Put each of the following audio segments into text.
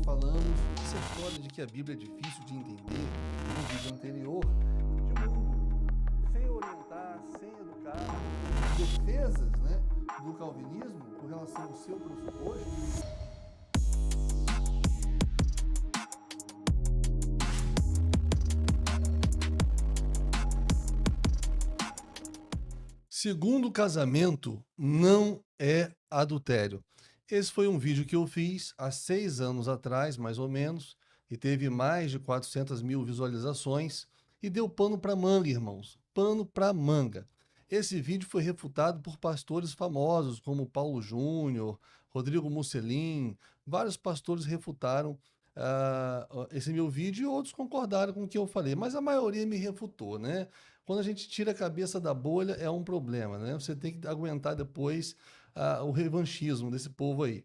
falamos essa história de que a Bíblia é difícil de entender no vídeo anterior, de um mundo sem orientar, sem educar, defesas, né, do calvinismo com relação ao seu pressuposto. Segundo casamento não é adultério. Esse foi um vídeo que eu fiz há 6 anos atrás, mais ou menos, e teve mais de 400 mil visualizações e deu pano para manga, irmãos, pano para manga. Esse vídeo foi refutado por pastores famosos como Paulo Júnior, Rodrigo Musselin, vários pastores refutaram esse meu vídeo e outros concordaram com o que eu falei, mas a maioria me refutou, né? Quando a gente tira a cabeça da bolha é um problema, né? Você tem que aguentar depois o revanchismo desse povo aí.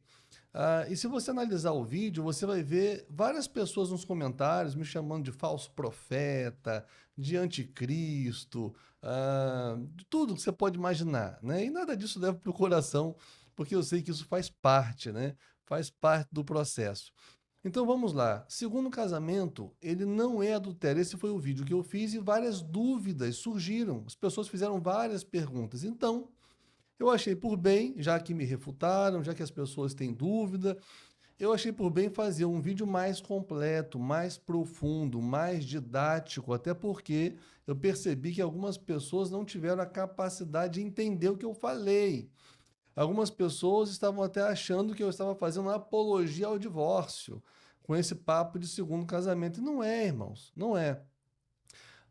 E se você analisar o vídeo, você vai ver várias pessoas nos comentários me chamando de falso profeta, de anticristo, de tudo que você pode imaginar, né? E nada disso leva para o coração, porque eu sei que isso faz parte, né? Faz parte do processo. Então vamos lá. Segundo casamento, ele não é adultério. Esse foi o vídeo que eu fiz e várias dúvidas surgiram. As pessoas fizeram várias perguntas. Então, eu achei por bem, já que me refutaram, já que as pessoas têm dúvida, eu achei por bem fazer um vídeo mais completo, mais profundo, mais didático, até porque eu percebi que algumas pessoas não tiveram a capacidade de entender o que eu falei. Algumas pessoas estavam até achando que eu estava fazendo uma apologia ao divórcio, com esse papo de segundo casamento. E não é, irmãos, não é.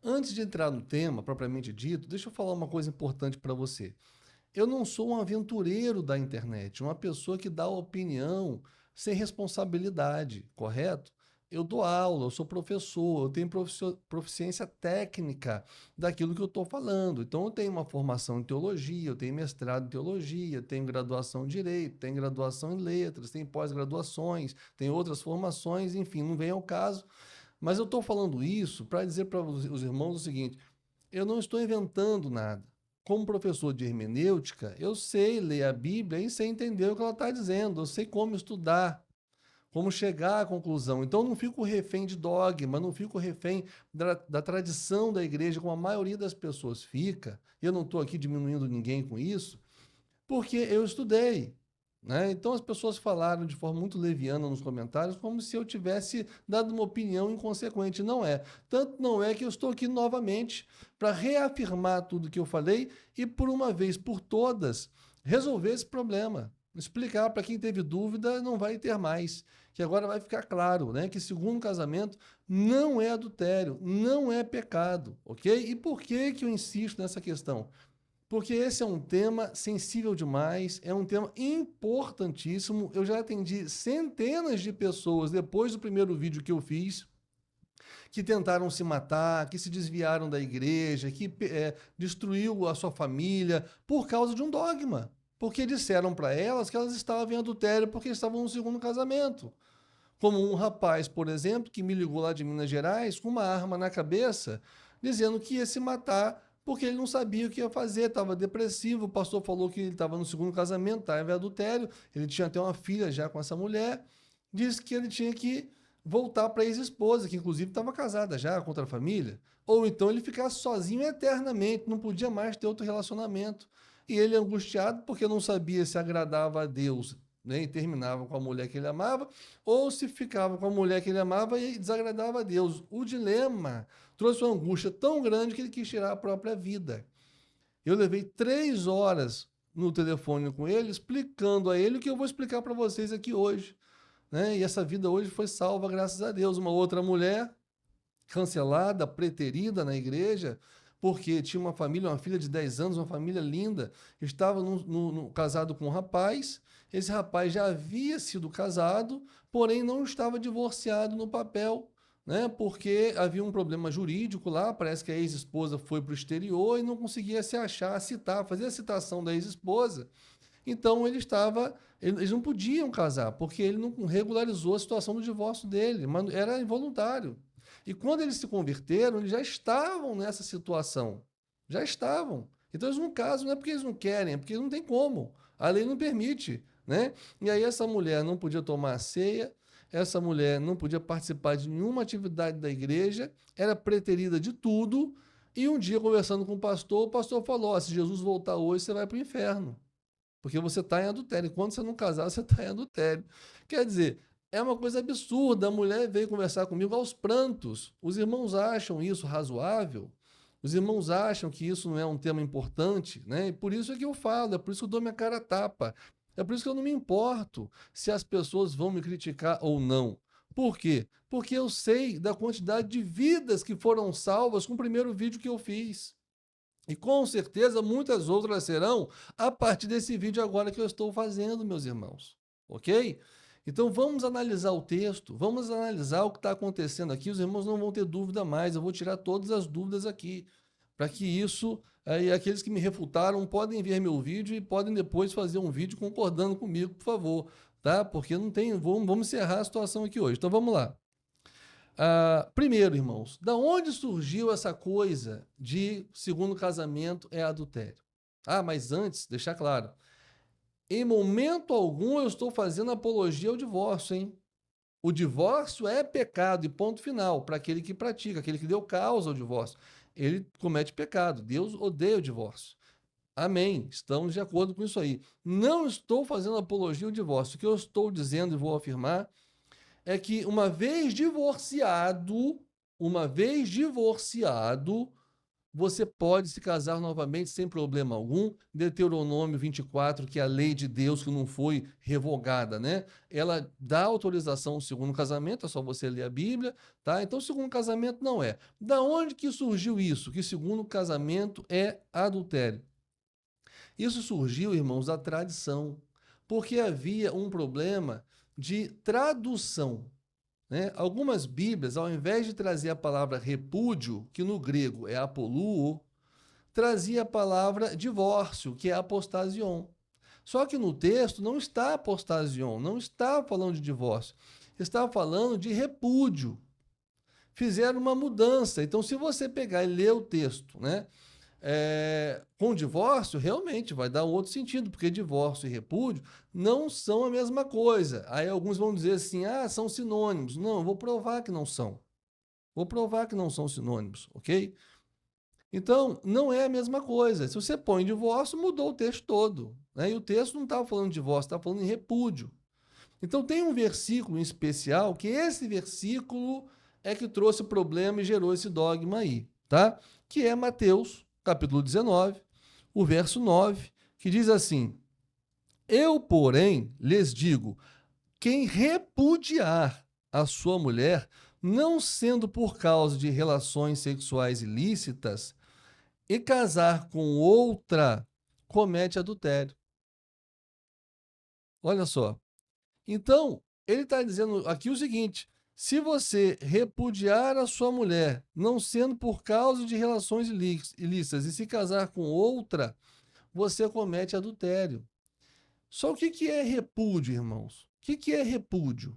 Antes de entrar no tema propriamente dito, deixa eu falar uma coisa importante para você. Eu não sou um aventureiro da internet, uma pessoa que dá opinião sem responsabilidade, correto? Eu dou aula, eu sou professor, eu tenho proficiência técnica daquilo que eu estou falando. Então, eu tenho uma formação em teologia, eu tenho mestrado em teologia, tenho graduação em direito, tenho graduação em letras, tenho pós-graduações, tenho outras formações, enfim, não vem ao caso. Mas eu estou falando isso para dizer para os irmãos o seguinte: eu não estou inventando nada. Como professor de hermenêutica, eu sei ler a Bíblia e sei entender o que ela está dizendo, eu sei como estudar, como chegar à conclusão. Então, eu não fico refém de dogma, não fico refém da tradição da igreja, como a maioria das pessoas fica. Eu não estou aqui diminuindo ninguém com isso, porque eu estudei. Né? Então as pessoas falaram de forma muito leviana nos comentários, como se eu tivesse dado uma opinião inconsequente. Não é. Tanto não é que eu estou aqui novamente para reafirmar tudo que eu falei e, por uma vez por todas, resolver esse problema. Explicar para quem teve dúvida, não vai ter mais. Que agora vai ficar claro, né? Que segundo casamento não é adultério, não é pecado, ok? E por que que eu insisto nessa questão? Porque esse é um tema sensível demais, é um tema importantíssimo. Eu já atendi centenas de pessoas depois do primeiro vídeo que eu fiz, que tentaram se matar, que se desviaram da igreja, que destruiu a sua família por causa de um dogma. Porque disseram para elas que elas estavam em adultério porque estavam no segundo casamento. Como um rapaz, por exemplo, que me ligou lá de Minas Gerais com uma arma na cabeça, dizendo que ia se matar porque ele não sabia o que ia fazer, estava depressivo. O pastor falou que ele estava no segundo casamento, estava em adultério, ele tinha até uma filha já com essa mulher. Disse que ele tinha que voltar para a ex-esposa, que inclusive estava casada já, contra a família. Ou então ele ficasse sozinho eternamente, não podia mais ter outro relacionamento. E ele angustiado porque não sabia se agradava a Deus, né, e terminava com a mulher que ele amava, ou se ficava com a mulher que ele amava e desagradava a Deus. O dilema trouxe uma angústia tão grande que ele quis tirar a própria vida. Eu levei 3 horas no telefone com ele, explicando a ele o que eu vou explicar para vocês aqui hoje. Né? E essa vida hoje foi salva, graças a Deus. Uma outra mulher cancelada, preterida na igreja, porque tinha uma família, uma filha de 10 anos, uma família linda, estava casado com um rapaz, esse rapaz já havia sido casado, porém não estava divorciado no papel, né? Porque havia um problema jurídico lá, parece que a ex-esposa foi para o exterior e não conseguia se achar, citar, fazer a citação da ex-esposa. Então eles não podiam casar, porque ele não regularizou a situação do divórcio dele, mas era involuntário. E quando eles se converteram, eles já estavam nessa situação. Já estavam. Então eles não casam, não é porque eles não querem, é porque não tem como. A lei não permite. Né? E aí essa mulher não podia tomar a ceia, essa mulher não podia participar de nenhuma atividade da igreja, era preterida de tudo, e um dia, conversando com o pastor falou, se Jesus voltar hoje, você vai para o inferno, porque você está em adultério, enquanto você não casar, você está em adultério. Quer dizer, é uma coisa absurda, a mulher veio conversar comigo aos prantos, os irmãos acham isso razoável? Os irmãos acham que isso não é um tema importante, né? E por isso é que eu falo, é por isso que eu dou minha cara a tapa. É por isso que eu não me importo se as pessoas vão me criticar ou não. Por quê? Porque eu sei da quantidade de vidas que foram salvas com o primeiro vídeo que eu fiz. E com certeza muitas outras serão a partir desse vídeo agora que eu estou fazendo, meus irmãos. Ok? Então vamos analisar o texto, vamos analisar o que está acontecendo aqui. Os irmãos não vão ter dúvida mais, eu vou tirar todas as dúvidas aqui, para que isso, aí aqueles que me refutaram podem ver meu vídeo e podem depois fazer um vídeo concordando comigo, por favor, tá? Porque não tem, vamos encerrar a situação aqui hoje. Então vamos lá. Primeiro, irmãos, da onde surgiu essa coisa de segundo casamento é adultério? Mas antes, deixar claro, em momento algum eu estou fazendo apologia ao divórcio, hein? O divórcio é pecado e ponto final para aquele que pratica, aquele que deu causa ao divórcio. Ele comete pecado. Deus odeia o divórcio. Amém. Estamos de acordo com isso aí. Não estou fazendo apologia ao divórcio. O que eu estou dizendo e vou afirmar é que uma vez divorciado, você pode se casar novamente sem problema algum. Deuteronômio 24, que é a lei de Deus que não foi revogada, né? Ela dá autorização ao segundo casamento, é só você ler a Bíblia, tá? Então, segundo casamento não é. Da onde que surgiu isso? Que segundo casamento é adultério. Isso surgiu, irmãos, da tradição, porque havia um problema de tradução, né? Algumas Bíblias, ao invés de trazer a palavra repúdio, que no grego é apoluo, trazia a palavra divórcio, que é apostasion. Só que no texto não está apostasion, não está falando de divórcio, está falando de repúdio. Fizeram uma mudança. Então, se você pegar e ler o texto, né, com divórcio, realmente vai dar um outro sentido, porque divórcio e repúdio não são a mesma coisa. Aí alguns vão dizer assim, são sinônimos. Não, eu vou provar que não são. Vou provar que não são sinônimos, ok? Então, não é a mesma coisa. Se você põe divórcio, mudou o texto todo, né? E o texto não estava falando de divórcio, estava falando em repúdio. Então, tem um versículo em especial, que esse versículo é que trouxe o problema e gerou esse dogma aí, tá? Que é Mateus, capítulo 19, o verso 9, que diz assim: Eu, porém, lhes digo, quem repudiar a sua mulher, não sendo por causa de relações sexuais ilícitas, e casar com outra, comete adultério. Olha só. Então, ele está dizendo aqui o seguinte: se você repudiar a sua mulher, não sendo por causa de relações ilícitas, e se casar com outra, você comete adultério. Só o que é repúdio, irmãos? O que é repúdio?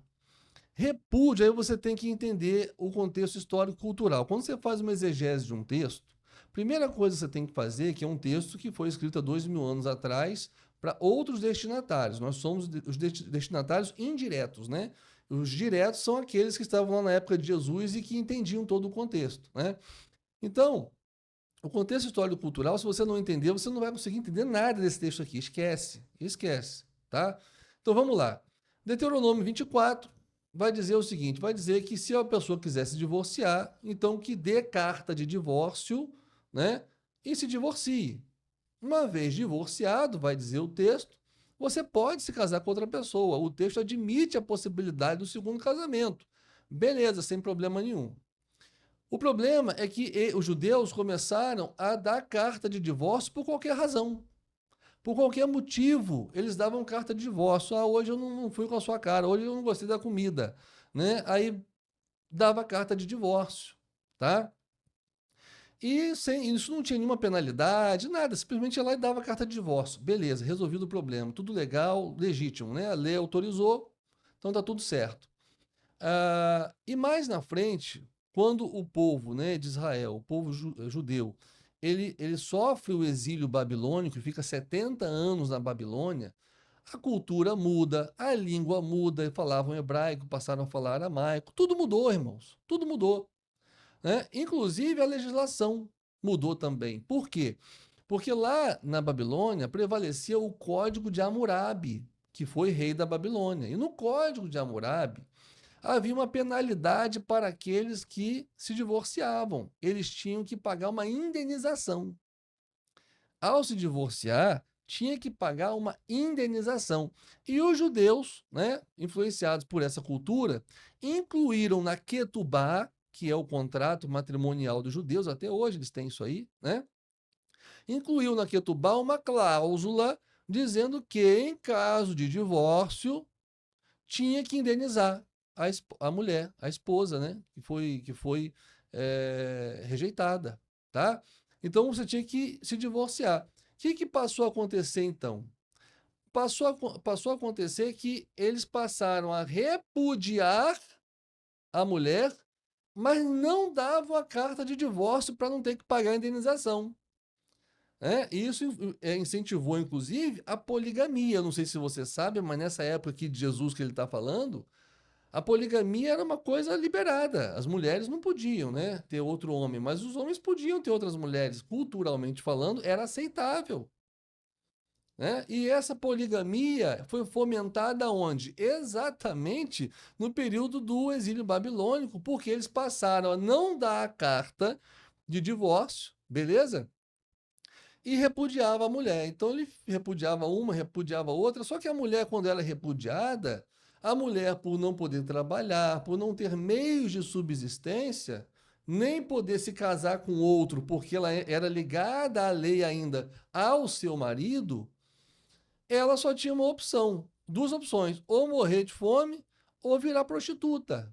Repúdio, aí você tem que entender o contexto histórico-cultural. Quando você faz uma exegese de um texto, primeira coisa que você tem que fazer, que é um texto que foi escrito há 2000 anos atrás para outros destinatários. Nós somos os destinatários indiretos, né? Os diretos são aqueles que estavam lá na época de Jesus e que entendiam todo o contexto, né? Então, o contexto histórico-cultural, se você não entender, você não vai conseguir entender nada desse texto aqui. Esquece, esquece, tá? Então vamos lá. Deuteronômio 24 vai dizer o seguinte: vai dizer que se a pessoa quiser se divorciar, então que dê carta de divórcio, né? E se divorcie. Uma vez divorciado, vai dizer o texto, você pode se casar com outra pessoa. O texto admite a possibilidade do segundo casamento. Beleza, sem problema nenhum. O problema é que os judeus começaram a dar carta de divórcio por qualquer razão. Por qualquer motivo, eles davam carta de divórcio. Hoje eu não fui com a sua cara, hoje eu não gostei da comida, né? Aí dava carta de divórcio, tá? E sem isso não tinha nenhuma penalidade, nada, simplesmente ia lá e dava carta de divórcio. Beleza, resolvido o problema, tudo legal, legítimo, né? A lei autorizou, então tá tudo certo. E mais na frente, quando o povo, né, de Israel, o povo judeu, ele sofre o exílio babilônico e fica 70 anos na Babilônia, A cultura muda, a língua muda, falavam hebraico, passaram a falar aramaico, tudo mudou, irmãos, tudo mudou, né? Inclusive a legislação mudou também. Por quê? Porque lá na Babilônia prevalecia o Código de Hammurabi, que foi rei da Babilônia. E no Código de Hammurabi havia uma penalidade para aqueles que se divorciavam. Eles tinham que pagar uma indenização. Ao se divorciar, tinha que pagar uma indenização. E os judeus, né, influenciados por essa cultura, incluíram na Ketubá, que é o contrato matrimonial dos judeus, até hoje eles têm isso aí, né? Incluiu na Ketubá uma cláusula dizendo que, em caso de divórcio, tinha que indenizar a mulher, a esposa, né? Que foi rejeitada, tá? Então você tinha que se divorciar. O que passou a acontecer então? Passou a acontecer que eles passaram a repudiar a mulher, mas não davam a carta de divórcio para não ter que pagar a indenização. E isso incentivou, inclusive, a poligamia. Eu não sei se você sabe, mas nessa época aqui de Jesus que ele está falando, a poligamia era uma coisa liberada. As mulheres não podiam, né, ter outro homem, mas os homens podiam ter outras mulheres. Culturalmente falando, era aceitável, né? E essa poligamia foi fomentada onde? Exatamente no período do exílio babilônico, porque eles passaram a não dar a carta de divórcio, beleza? E repudiava a mulher. Então ele repudiava uma, repudiava outra, só que a mulher, quando ela é repudiada, a mulher, por não poder trabalhar, por não ter meios de subsistência, nem poder se casar com outro, porque ela era ligada à lei ainda ao seu marido, ela só tinha uma opção, duas opções, ou morrer de fome ou virar prostituta.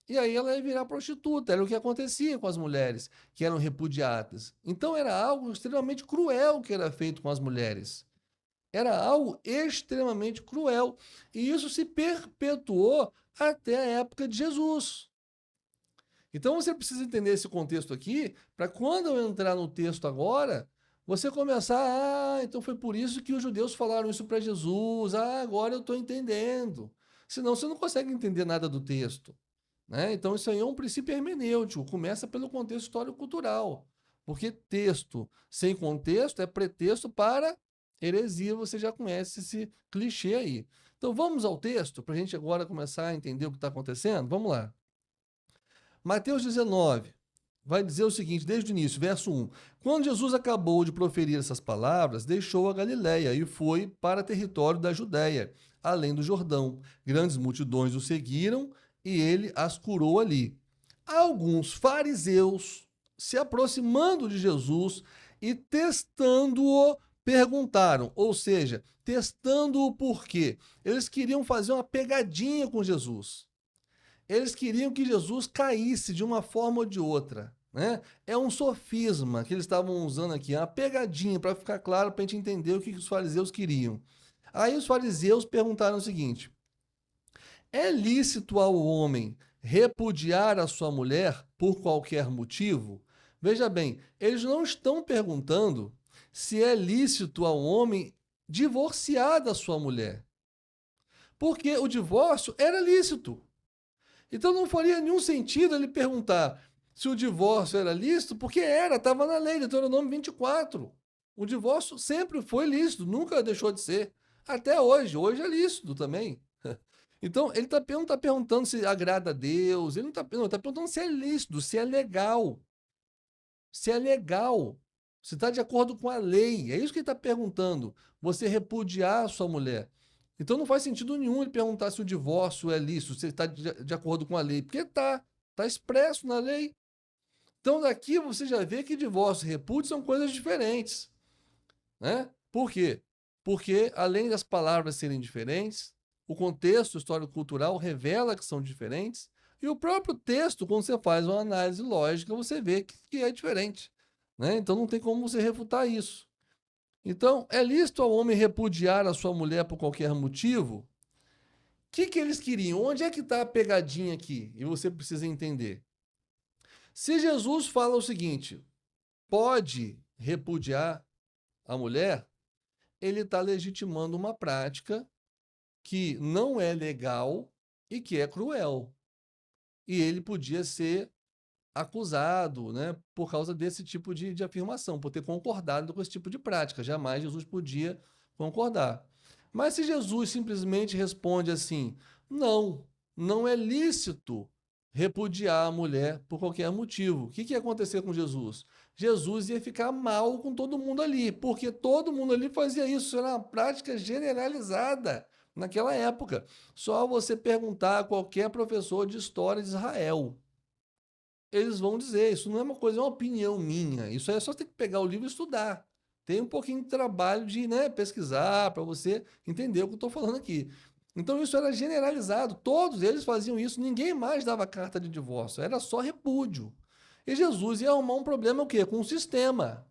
E aí ela ia virar prostituta, era o que acontecia com as mulheres que eram repudiadas. Então era algo extremamente cruel que era feito com as mulheres. Era algo extremamente cruel. E isso se perpetuou até a época de Jesus. Então você precisa entender esse contexto aqui, para quando eu entrar no texto agora, você começar, então foi por isso que os judeus falaram isso para Jesus, agora eu estou entendendo. Senão você não consegue entender nada do texto, né? Então, isso aí é um princípio hermenêutico, começa pelo contexto histórico-cultural, porque texto sem contexto é pretexto para heresia, você já conhece esse clichê aí. Então, vamos ao texto, para a gente agora começar a entender o que está acontecendo? Vamos lá. Mateus 19 vai dizer o seguinte, desde o início, verso 1. Quando Jesus acabou de proferir essas palavras, deixou a Galiléia e foi para território da Judéia, além do Jordão. Grandes multidões o seguiram e ele as curou ali. Alguns fariseus, se aproximando de Jesus e testando-o, perguntaram, ou seja, testando-o por quê? Eles queriam fazer uma pegadinha com Jesus. Eles queriam que Jesus caísse de uma forma ou de outra, né? É um sofisma que eles estavam usando aqui, uma pegadinha para ficar claro para a gente entender o que os fariseus queriam. Aí os fariseus perguntaram o seguinte: é lícito ao homem repudiar a sua mulher por qualquer motivo? Veja bem, eles não estão perguntando se é lícito ao homem divorciar da sua mulher, porque o divórcio era lícito. Então não faria nenhum sentido ele perguntar se o divórcio era lícito, porque era, estava na lei, Deuteronômio 24. O divórcio sempre foi lícito, nunca deixou de ser. Até hoje, hoje é lícito também. Então, ele não está perguntando se agrada a Deus, ele não está perguntando se é lícito, se é legal. Se é legal. Se está de acordo com a lei. É isso que ele está perguntando. Você repudiar a sua mulher. Então não faz sentido nenhum ele perguntar se o divórcio é lícito, se está de acordo com a lei, porque está. Está expresso na lei. Então daqui você já vê que divórcio e repúdio são coisas diferentes, né? Por quê? Porque além das palavras serem diferentes, o contexto histórico-cultural revela que são diferentes, e o próprio texto, quando você faz uma análise lógica, você vê que é diferente, né? Então não tem como você refutar isso. Então, é lícito ao homem repudiar a sua mulher por qualquer motivo? O que eles queriam? Onde é que está a pegadinha aqui? E você precisa entender. Se Jesus fala o seguinte, pode repudiar a mulher, ele está legitimando uma prática que não é legal e que é cruel. E ele podia ser acusado, né, por causa desse tipo de afirmação, por ter concordado com esse tipo de prática. Jamais Jesus podia concordar. Mas se Jesus simplesmente responde assim: não, não é lícito repudiar a mulher por qualquer motivo. O que ia acontecer com Jesus? Jesus ia ficar mal com todo mundo ali, porque todo mundo ali fazia isso. Isso era uma prática generalizada naquela época. Só você perguntar a qualquer professor de história de Israel, eles vão dizer, isso não é uma coisa, é uma opinião minha. Isso aí é só ter que pegar o livro e estudar. Tem um pouquinho de trabalho de, né, pesquisar para você entender o que eu estou falando aqui. Então isso era generalizado, todos eles faziam isso, ninguém mais dava carta de divórcio, era só repúdio. E Jesus ia arrumar um problema o quê? Com o sistema.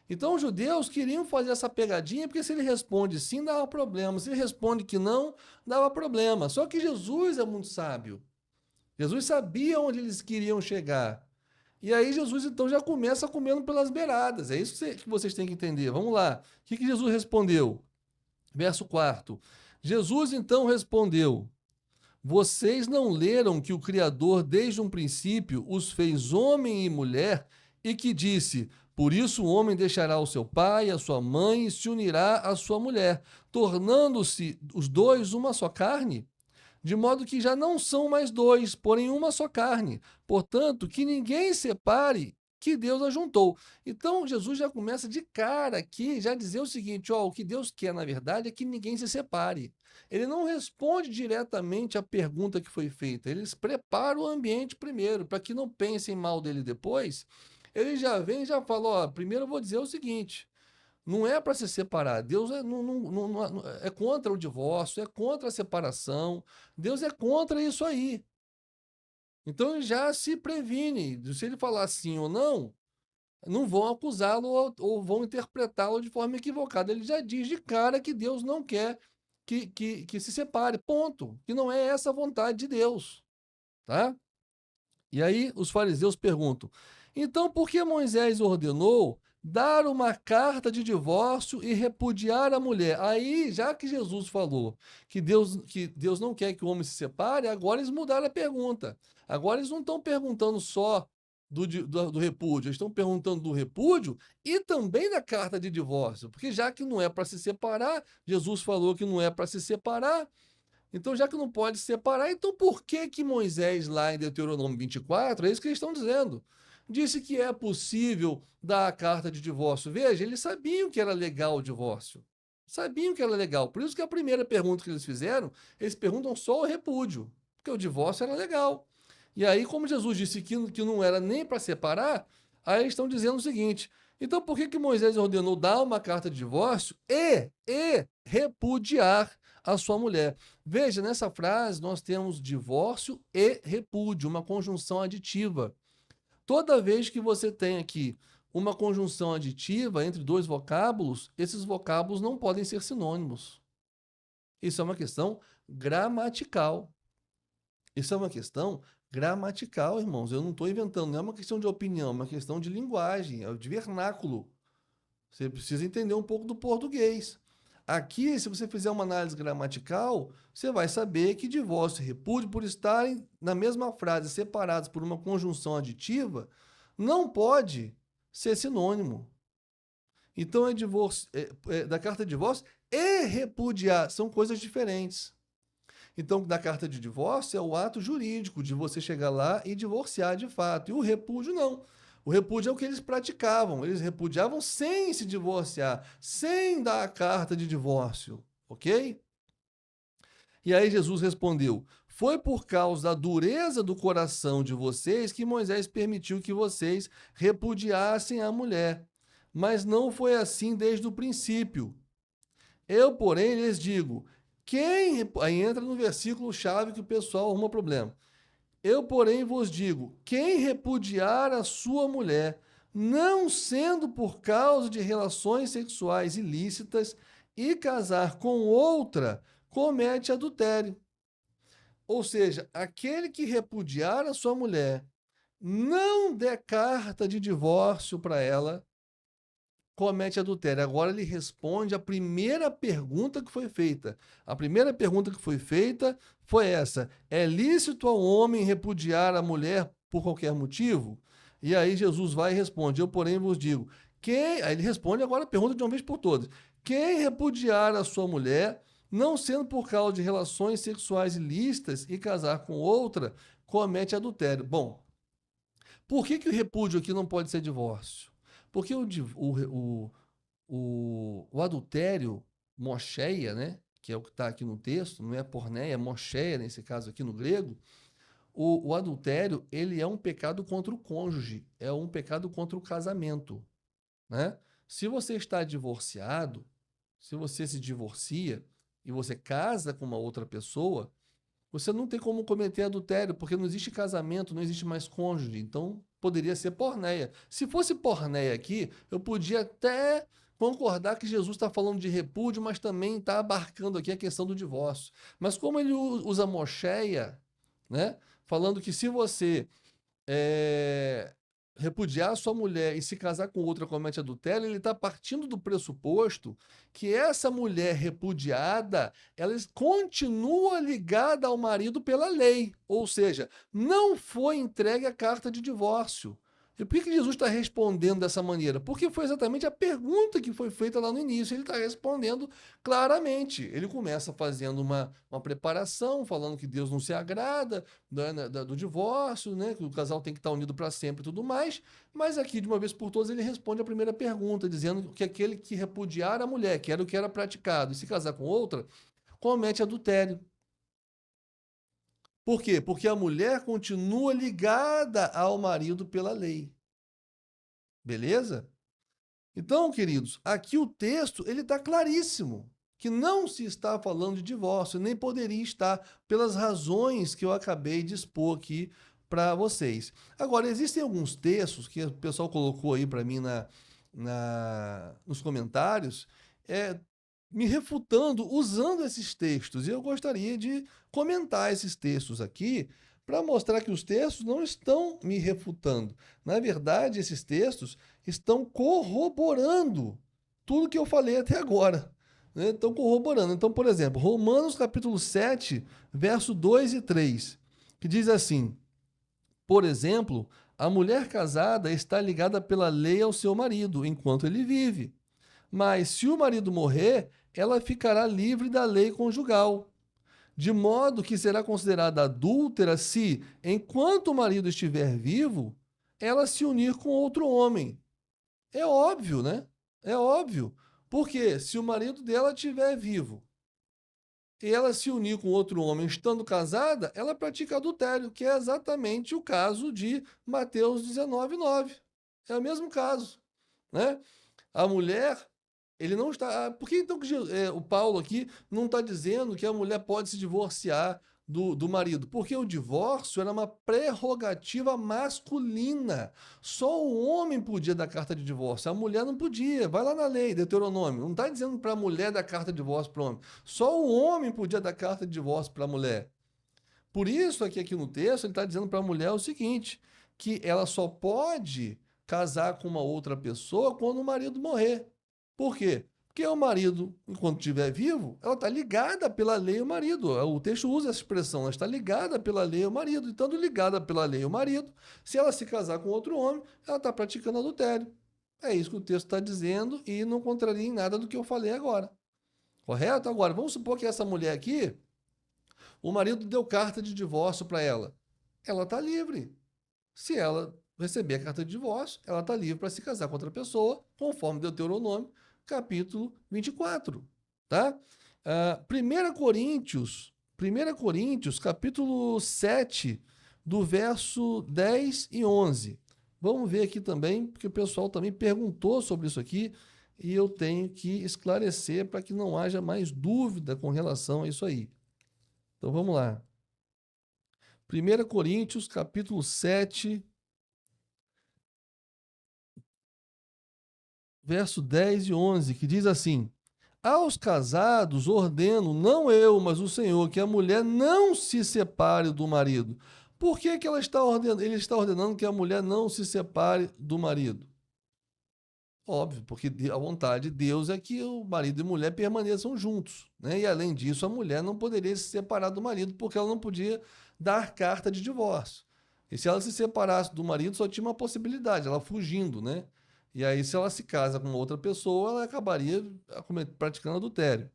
Então os judeus queriam fazer essa pegadinha, porque se ele responde sim, dava problema. Se ele responde que não, dava problema. Só que Jesus é muito sábio. Jesus sabia onde eles queriam chegar. E aí Jesus então já começa comendo pelas beiradas. É isso que vocês têm que entender. Vamos lá. O que Jesus respondeu? Verso 4. Jesus então respondeu: vocês não leram que o Criador, desde um princípio, os fez homem e mulher, e que disse: por isso o homem deixará o seu pai, a sua mãe, e se unirá à sua mulher, tornando-se os dois uma só carne? De modo que já não são mais dois, porém uma só carne. Portanto, que ninguém separe que Deus ajuntou. Então, Jesus já começa de cara aqui, já dizer o seguinte, ó, o que Deus quer, na verdade, é que ninguém se separe. Ele não responde diretamente à pergunta que foi feita, ele prepara o ambiente primeiro, para que não pensem mal dele depois. Ele já vem e já fala, ó, primeiro eu vou dizer o seguinte, não é para se separar. Deus é contra o divórcio, é contra a separação. Deus é contra isso aí. Então ele já se previne. Se ele falar sim ou não, não vão acusá-lo ou vão interpretá-lo de forma equivocada. Ele já diz de cara que Deus não quer que se separe. Ponto. Que não é essa a vontade de Deus. Tá? E aí os fariseus perguntam: então por que Moisés ordenou dar uma carta de divórcio e repudiar a mulher? Aí, já que Jesus falou que Deus não quer que o homem se separe, agora eles mudaram a pergunta. Agora eles não estão perguntando só do repúdio, eles estão perguntando do repúdio e também da carta de divórcio, porque já que não é para se separar, Jesus falou que não é para se separar, então, já que não pode separar, então por que que Moisés, lá em Deuteronômio 24, é isso que eles estão dizendo, disse que é possível dar a carta de divórcio? Veja, eles sabiam que era legal o divórcio. Sabiam que era legal. Por isso que a primeira pergunta que eles fizeram, eles perguntam só o repúdio, porque o divórcio era legal. E aí, como Jesus disse que não era nem para separar, aí eles estão dizendo o seguinte: então por que que Moisés ordenou dar uma carta de divórcio e repudiar a sua mulher? Veja, nessa frase nós temos divórcio e repúdio, uma conjunção aditiva. Toda vez que você tem aqui uma conjunção aditiva entre dois vocábulos, esses vocábulos não podem ser sinônimos. Isso é uma questão gramatical. Isso é uma questão gramatical, irmãos. Eu não estou inventando, não é uma questão de opinião, é uma questão de linguagem, é de vernáculo. Você precisa entender um pouco do português. Aqui, se você fizer uma análise gramatical, você vai saber que divórcio e repúdio, por estarem na mesma frase, separados por uma conjunção aditiva, não pode ser sinônimo. Então, da carta de divórcio e repudiar são coisas diferentes. Então, da carta de divórcio é o ato jurídico de você chegar lá e divorciar de fato. E o repúdio não. O repúdio é o que eles praticavam. Eles repudiavam sem se divorciar, sem dar a carta de divórcio. Ok? E aí Jesus respondeu: foi por causa da dureza do coração de vocês que Moisés permitiu que vocês repudiassem a mulher. Mas não foi assim desde o princípio. Eu, porém, lhes digo: aí entra no versículo chave que o pessoal arruma problema. Eu, porém, vos digo: quem repudiar a sua mulher, não sendo por causa de relações sexuais ilícitas, e casar com outra, comete adultério. Ou seja, aquele que repudiar a sua mulher, não der carta de divórcio para ela, comete adultério. Agora ele responde a primeira pergunta que foi feita. A primeira pergunta que foi feita foi essa: é lícito ao homem repudiar a mulher por qualquer motivo? E aí Jesus vai e responde: eu, porém, vos digo. Aí ele responde agora a pergunta de uma vez por todas: quem repudiar a sua mulher, não sendo por causa de relações sexuais ilícitas e casar com outra, comete adultério. Bom, por que o repúdio aqui não pode ser divórcio? Porque o adultério, mocheia, né? Que é o que está aqui no texto, não é porneia, é mocheia, nesse caso aqui no grego. O adultério, ele é um pecado contra o cônjuge, é um pecado contra o casamento, né? Se você está divorciado, se você se divorcia e você casa com uma outra pessoa, você não tem como cometer adultério, porque não existe casamento, não existe mais cônjuge. Então, poderia ser porneia. Se fosse porneia aqui, eu podia até concordar que Jesus está falando de repúdio, mas também está abarcando aqui a questão do divórcio. Mas como ele usa mocheia, né? Falando que se você é, repudiar sua mulher e se casar com outra comete adultério, ele está partindo do pressuposto que essa mulher repudiada, ela continua ligada ao marido pela lei, ou seja, não foi entregue a carta de divórcio. E por que Jesus está respondendo dessa maneira? Porque foi exatamente a pergunta que foi feita lá no início. Ele está respondendo claramente. Ele começa fazendo uma preparação, falando que Deus não se agrada do divórcio, né? Que o casal tem que estar unido para sempre e tudo mais. Mas aqui, de uma vez por todas, ele responde a primeira pergunta, dizendo que aquele que repudiar a mulher, que era o que era praticado, e se casar com outra, comete adultério. Por quê? Porque a mulher continua ligada ao marido pela lei. Beleza? Então, queridos, aqui o texto ele está claríssimo que não se está falando de divórcio, nem poderia estar pelas razões que eu acabei de expor aqui para vocês. Agora, existem alguns textos que o pessoal colocou aí para mim nos comentários, é, me refutando usando esses textos. E eu gostaria de comentar esses textos aqui para mostrar que os textos não estão me refutando. Na verdade, esses textos estão corroborando tudo que eu falei até agora. Né? Estão corroborando. Então, por exemplo, Romanos capítulo 7, verso 2 e 3, que diz assim: por exemplo, a mulher casada está ligada pela lei ao seu marido enquanto ele vive. Mas se o marido morrer, ela ficará livre da lei conjugal, de modo que será considerada adúltera se, enquanto o marido estiver vivo, ela se unir com outro homem. É óbvio, né? É óbvio. Porque se o marido dela estiver vivo e ela se unir com outro homem estando casada, ela pratica adultério, que é exatamente o caso de Mateus 19:9. É o mesmo caso, né? A mulher, ele não está. Por que então que o Paulo aqui não está dizendo que a mulher pode se divorciar do marido? Porque o divórcio era uma prerrogativa masculina. Só o homem podia dar carta de divórcio, a mulher não podia. Vai lá na lei, Deuteronômio. Não está dizendo para a mulher dar carta de divórcio para o homem. Só o homem podia dar carta de divórcio para a mulher. Por isso, aqui no texto, ele está dizendo para a mulher o seguinte: que ela só pode casar com uma outra pessoa quando o marido morrer. Por quê? Porque o marido, enquanto estiver vivo, ela está ligada pela lei ao marido. O texto usa essa expressão, ela está ligada pela lei ao marido. Então, ligada pela lei ao marido, se ela se casar com outro homem, ela está praticando adultério. É isso que o texto está dizendo e não contraria em nada do que eu falei agora. Correto? Agora, vamos supor que essa mulher aqui, o marido deu carta de divórcio para ela. Ela está livre. Se ela receber a carta de divórcio, ela está livre para se casar com outra pessoa, conforme Deuteronômio, capítulo 24. Tá? 1 Coríntios, 1 Coríntios, capítulo 7, do verso 10 e 11. Vamos ver aqui também, porque o pessoal também perguntou sobre isso aqui, e eu tenho que esclarecer para que não haja mais dúvida com relação a isso aí. Então vamos lá. 1 Coríntios, capítulo 7, verso 10 e 11, que diz assim: aos casados ordeno, não eu, mas o Senhor, que a mulher não se separe do marido. Por que que ele está ordenando que a mulher não se separe do marido? Óbvio, porque a vontade de Deus é que o marido e mulher permaneçam juntos, né? E além disso, a mulher não poderia se separar do marido porque ela não podia dar carta de divórcio. E se ela se separasse do marido, só tinha uma possibilidade, ela fugindo, né? E aí, se ela se casa com outra pessoa, ela acabaria praticando adultério.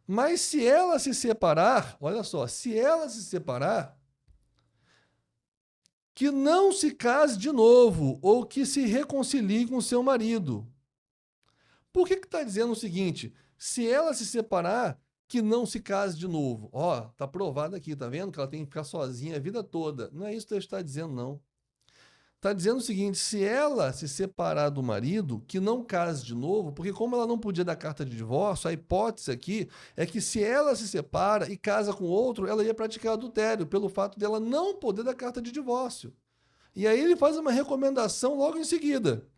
Mas se ela se separar, olha só, se ela se separar, que não se case de novo ou que se reconcilie com seu marido. Por que está dizendo o seguinte? Se ela se separar, que não se case de novo. Ó, tá provado aqui, tá vendo? Que ela tem que ficar sozinha a vida toda. Não é isso que ele está dizendo, não. Está dizendo o seguinte: se ela se separar do marido, que não case de novo, porque como ela não podia dar carta de divórcio, a hipótese aqui é que se ela se separa e casa com outro, ela ia praticar adultério, pelo fato dela não poder dar carta de divórcio. E aí ele faz uma recomendação logo em seguida.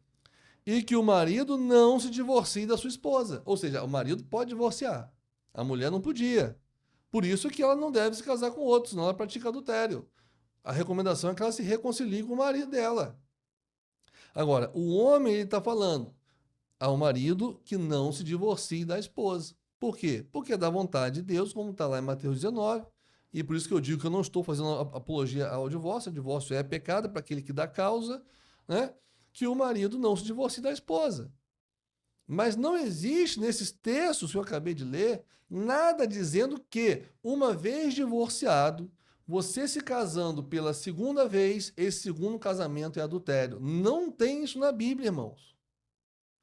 E que o marido não se divorcie da sua esposa. Ou seja, o marido pode divorciar. A mulher não podia. Por isso que ela não deve se casar com outro, senão ela pratica adultério. A recomendação é que ela se reconcilie com o marido dela. Agora, o homem ele está falando ao marido que não se divorcie da esposa. Por quê? Porque é da vontade de Deus, como está lá em Mateus 19. E por isso que eu digo que eu não estou fazendo apologia ao divórcio. O divórcio é pecado para aquele que dá causa, né? Que o marido não se divorcie da esposa. Mas não existe nesses textos que eu acabei de ler nada dizendo que, uma vez divorciado, você se casando pela segunda vez, esse segundo casamento é adultério. Não tem isso na Bíblia, irmãos.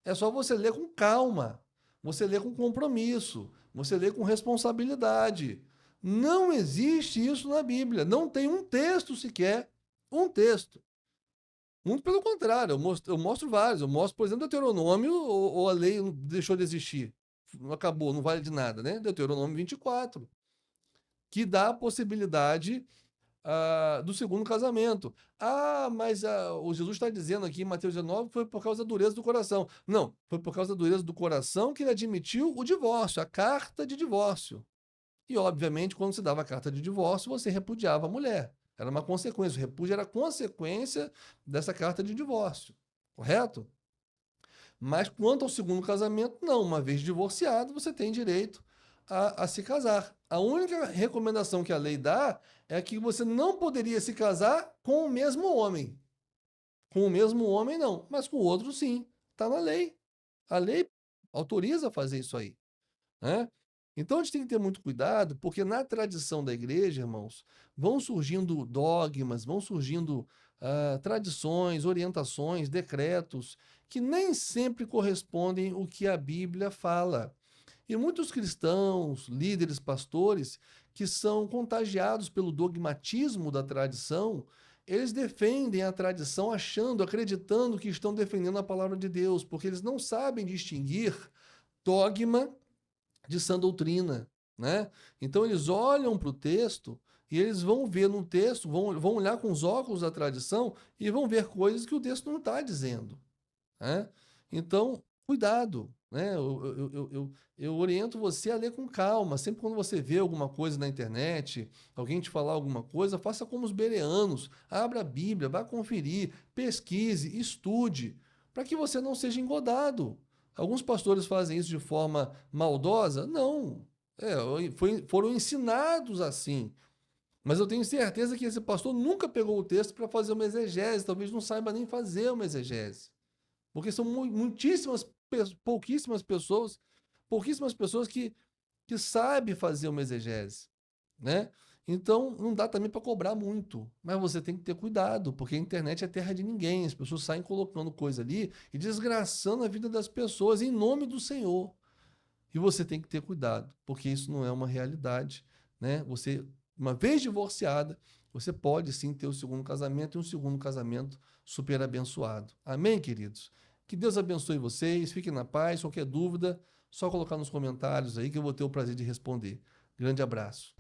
É só você ler com calma, você ler com compromisso, você ler com responsabilidade. Não existe isso na Bíblia. Não tem um texto sequer, um texto. Muito pelo contrário, eu mostro vários. Eu mostro, por exemplo, Deuteronômio, ou a lei deixou de existir. Não acabou, não vale de nada, né? Deuteronômio 24, que dá a possibilidade do segundo casamento. Ah, mas o Jesus está dizendo aqui em Mateus 19 que foi por causa da dureza do coração. Não, foi por causa da dureza do coração que ele admitiu o divórcio, a carta de divórcio. E, obviamente, quando se dava a carta de divórcio, você repudiava a mulher. Era uma consequência. O repúdio era consequência dessa carta de divórcio. Correto? Mas quanto ao segundo casamento, não. Uma vez divorciado, você tem direito a se casar. A única recomendação que a lei dá é que você não poderia se casar com o mesmo homem. Com o mesmo homem, não. Mas com o outro, sim. Está na lei. A lei autoriza a fazer isso aí, né? Então a gente tem que ter muito cuidado, porque na tradição da igreja, irmãos, vão surgindo dogmas, vão surgindo tradições, orientações, decretos, que nem sempre correspondem ao que a Bíblia fala. E muitos cristãos, líderes, pastores, que são contagiados pelo dogmatismo da tradição, eles defendem a tradição achando, acreditando que estão defendendo a palavra de Deus, porque eles não sabem distinguir dogma de sã doutrina, né? Então eles olham para o texto e eles vão ver no texto, vão olhar com os óculos da tradição e vão ver coisas que o texto não está dizendo, né? Então, cuidado, né? Eu oriento você a ler com calma. Sempre quando você vê alguma coisa na internet, alguém te falar alguma coisa, faça como os bereanos. Abra a Bíblia, vá conferir, pesquise, estude, para que você não seja engodado. Alguns pastores fazem isso de forma maldosa? Não. Foram ensinados assim. Mas eu tenho certeza que esse pastor nunca pegou o texto para fazer uma exegese, talvez não saiba nem fazer uma exegese. Porque são muitíssimas, pouquíssimas pessoas que sabem fazer uma exegese, né? Então, não dá também para cobrar muito, mas você tem que ter cuidado, porque a internet é terra de ninguém, as pessoas saem colocando coisa ali e desgraçando a vida das pessoas em nome do Senhor. E você tem que ter cuidado, porque isso não é uma realidade, né? Você, uma vez divorciada, você pode sim ter o segundo casamento e um segundo casamento super abençoado. Amém, queridos? Que Deus abençoe vocês, fiquem na paz. Qualquer dúvida, só colocar nos comentários aí que eu vou ter o prazer de responder. Grande abraço.